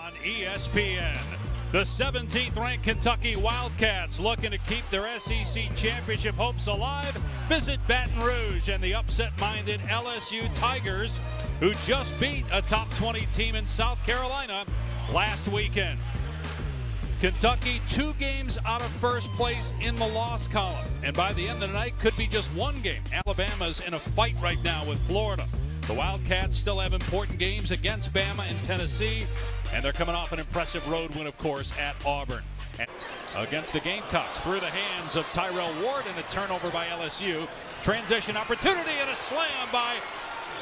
on ESPN. The 17th-ranked Kentucky Wildcats looking to keep their SEC championship hopes alive. Visit Baton Rouge and the upset-minded LSU Tigers, who just beat a top 20 team in South Carolina last weekend. Kentucky 2 games out of first place in the loss column, and by the end of the night could be just 1 game. Alabama's in a fight right now with Florida. The Wildcats still have important games against Bama and Tennessee, and they're coming off an impressive road win, of course, at Auburn. And against the Gamecocks, through the hands of Tyrell Ward, and a turnover by LSU. Transition opportunity and a slam by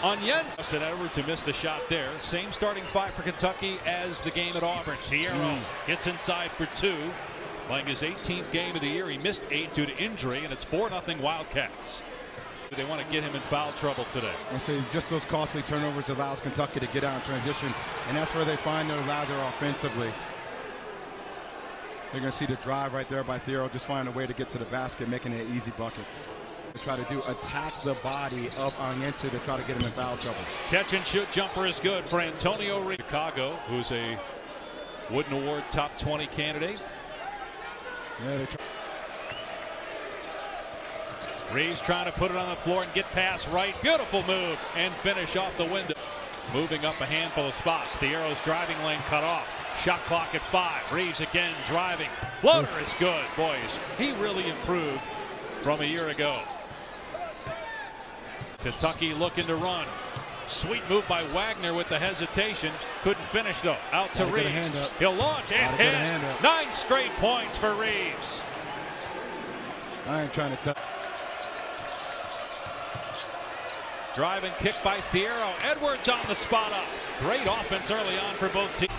Onions. Justin Edwards, who missed the shot there. Same starting 5 for Kentucky as the game at Auburn. Fierro gets inside for 2. Playing his 18th game of the year. He missed 8 due to injury, and it's 4-0 Wildcats. They want to get him in foul trouble today. I say just those costly turnovers allows Kentucky to get out in transition, and that's where they find their lather offensively. They're going to see the drive right there by Fierro, just find a way to get to the basket, making it an easy bucket. Try to attack the body of Onions to try to get him in foul trouble. Catch and shoot jumper is good for Antonio Reeves. Chicago, who's a Wooden Award top 20 candidate. Yeah, Reeves trying to put it on the floor and get past right. Beautiful move and finish off the window. Moving up a handful of spots. The Arrow's driving lane cut off. Shot clock at 5. Reeves again driving. Floater is good. Boys, he really improved from a year ago. Kentucky looking to run. Sweet move by Wagner with the hesitation. Couldn't finish though. Out to Reeves. He'll launch and hit. 9 straight points for Reeves. I ain't trying to tell. Drive and kick by Fierro. Edwards on the spot up. Great offense early on for both teams.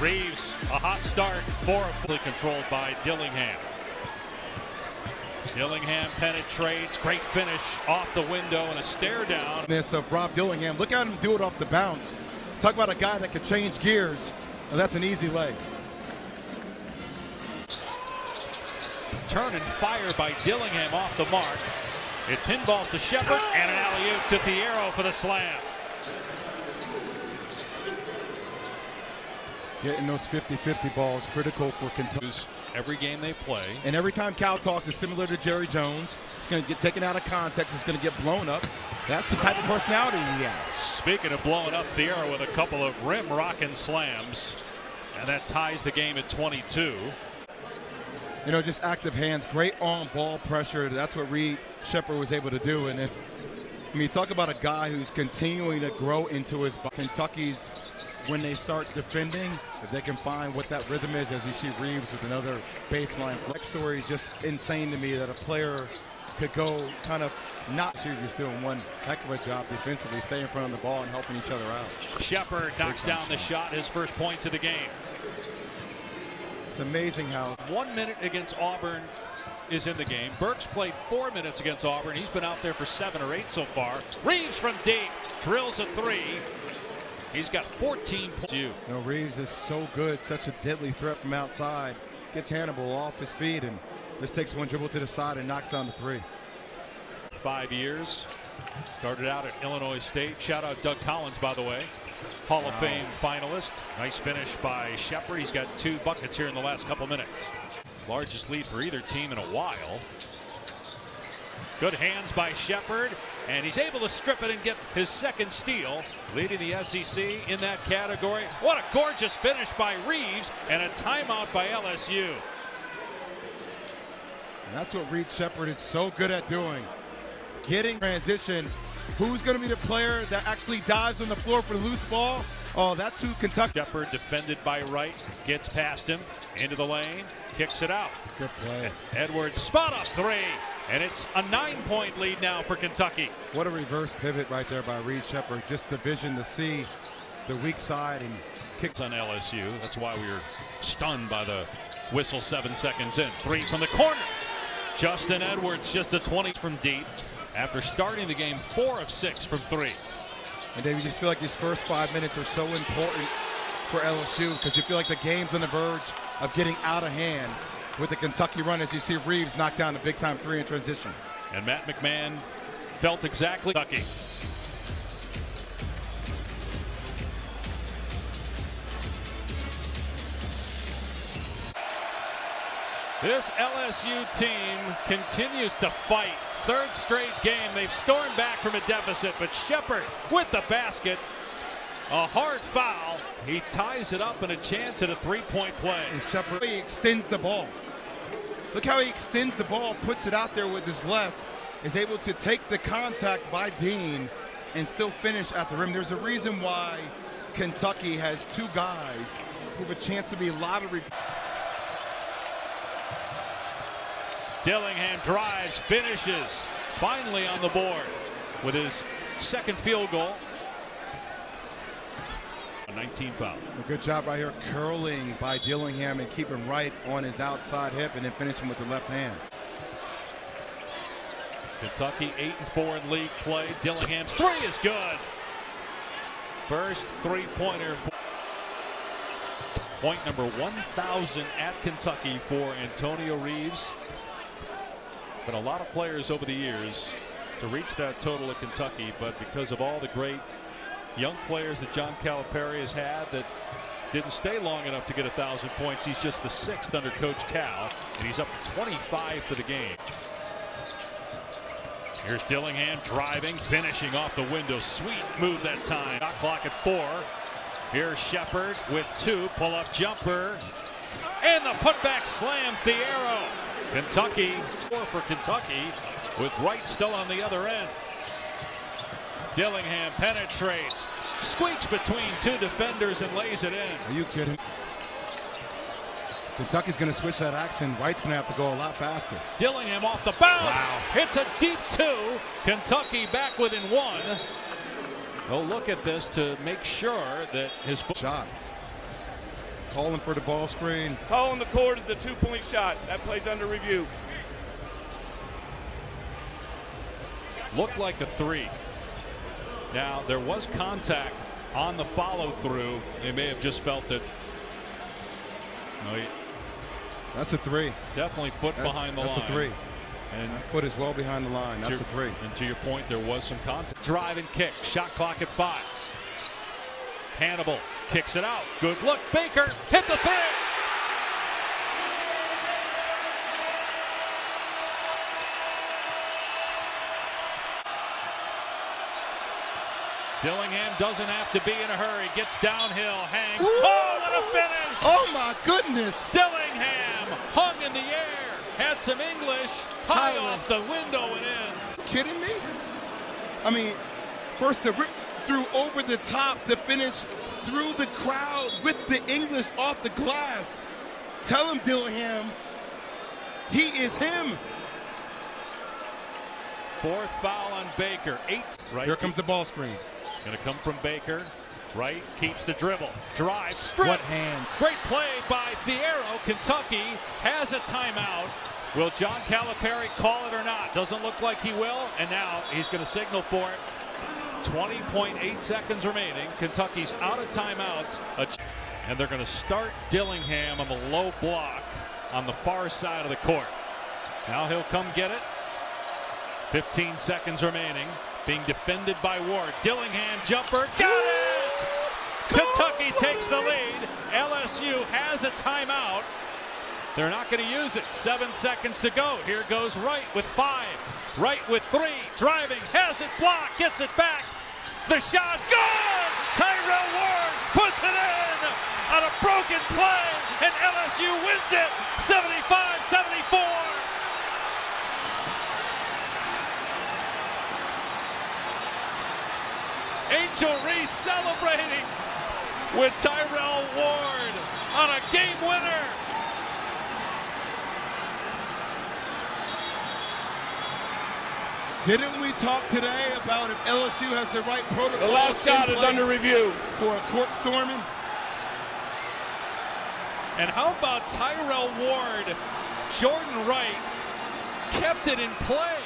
Reeves, a hot start for fully controlled by Dillingham. Dillingham penetrates. Great finish off the window and a stare down. This of Rob Dillingham. Look at him do it off the bounce. Talk about a guy that could change gears. Well, that's an easy leg. Turn and fire by Dillingham off the mark. It pinballs to Shepard and an alley-oop to Fierro for the slam. Getting those 50-50 balls critical for Kentucky. Every game they play. And every time Cal talks is similar to Jerry Jones. It's going to get taken out of context. It's going to get blown up. That's the type of personality he has. Speaking of blowing up, Fierro with a couple of rim-rocking slams. And that ties the game at 22. You know, just active hands, great on-ball pressure. That's what Reed Shepard was able to do. And then, I mean, talk about a guy who's continuing to grow into his body. Kentucky's, when they start defending, if they can find what that rhythm is, as you see Reeves with another baseline. Next story is just insane to me that a player could go kind of not. She's just doing one heck of a job defensively, staying in front of the ball and helping each other out. Shepard knocks down the shot, his first points of the game. It's amazing how 1 minute against Auburn is in the game. Burks played 4 minutes against Auburn. He's been out there for 7 or 8 so far. Reeves from deep drills a 3. He's got 14 points. You know, Reeves is so good, such a deadly threat from outside. Gets Hannibal off his feet and just takes one dribble to the side and knocks down the 3. 5 years. Started out at Illinois State. Shout out Doug Collins, by the way. Hall of Fame finalist. Nice finish by Shepard. He's got 2 buckets here in the last couple minutes. Largest lead for either team in a while. Good hands by Shepard, and he's able to strip it and get his 2nd steal, leading the SEC in that category. What a gorgeous finish by Reeves, and a timeout by LSU. And that's what Reed Shepard is so good at doing. Getting transition. Who's going to be the player that actually dives on the floor for the loose ball? Oh, that's who Kentucky. Shepard defended by Wright, gets past him, into the lane, kicks it out. Good play. Edwards spot up 3, and it's a 9-point lead now for Kentucky. What a reverse pivot right there by Reed Shepard. Just the vision to see the weak side and kicks on LSU. That's why we were stunned by the whistle 7 seconds in. 3 from the corner. Justin Edwards just a 20 from deep. After starting the game 4 of 6 from 3. And Dave, you just feel like these first 5 minutes are so important for LSU because you feel like the game's on the verge of getting out of hand with the Kentucky run as you see Reeves knock down the big-time 3 in transition. And Matt McMahon felt exactly Kentucky. This LSU team continues to fight. Third straight game. They've stormed back from a deficit, but Shepard with the basket. A hard foul. He ties it up and a chance at a three-point play. And Shepard, he extends the ball. Look how he extends the ball, puts it out there with his left, is able to take the contact by Dean and still finish at the rim. There's a reason why Kentucky has two guys who have a chance to be lottery. Dillingham drives, finishes, finally on the board with his second field goal. 19 foul. A good job right here, curling by Dillingham and keeping right on his outside hip and then finishing with the left hand. Kentucky 8-4 in league play. Dillingham's three is good. First three-pointer. Point number 1,000 at Kentucky for Antonio Reeves. Been a lot of players over the years to reach that total at Kentucky, but because of all the great young players that John Calipari has had that didn't stay long enough to get 1,000 points, he's just the 6th under Coach Cal, and he's up to 25 for the game. Here's Dillingham driving, finishing off the window. Sweet move that time. Shot clock at 4. Here's Shepard with 2. Pull-up jumper. And the putback slam, Thiero. Kentucky, 4 for Kentucky, with Wright still on the other end. Dillingham penetrates, squeaks between two defenders and lays it in. Are you kidding? Kentucky's going to switch that action. Wright's going to have to go a lot faster. Dillingham off the bounce. Wow. Hits a deep 2. Kentucky back within 1. They'll look at this to make sure that his shot. Calling for the ball screen. Calling the court is the 2-point shot. That play's under review. Looked like a 3. Now, there was contact on the follow-through. They may have just felt that. No, that's a 3. Definitely foot behind the line. That's a 3. And that foot is well behind the line. That's a 3. And to your point, there was some contact. Drive and kick. Shot clock at 5. Hannibal kicks it out. Good look. Baker hit the 3. Dillingham doesn't have to be in a hurry. Gets downhill, hangs. Woo! Oh, what a finish! Oh my goodness! Dillingham hung in the air. Had some English. High off the window and in. Kidding me? I mean, first the rip through over the top to finish through the crowd with the English off the glass. Tell him, Dillingham, he is him. 4th foul on Baker. 8. Right. Here comes the ball screen. Going to come from Baker. Right, keeps the dribble. Drive, strip. What hands? Great play by Thiero. Kentucky has a timeout. Will John Calipari call it or not? Doesn't look like he will. And now he's going to signal for it. 20.8 seconds remaining. Kentucky's out of timeouts. And they're going to start Dillingham on the low block on the far side of the court. Now he'll come get it. 15 seconds remaining. Being defended by Ward. Dillingham jumper. Got it! Kentucky takes the lead. LSU has a timeout. They're not going to use it. 7 seconds to go. Here goes Wright with 5. Wright with 3. Driving. Has it blocked. Gets it back. The shot. Good! Tyrell Ward puts it in on a broken play. And LSU wins it. 75-74. Angel Reese celebrating with Tyrell Ward on a game winner. Didn't we talk today about if LSU has the right protocol? The last shot is under review for a court storming. And how about Tyrell Ward? Jordan Wright kept it in play.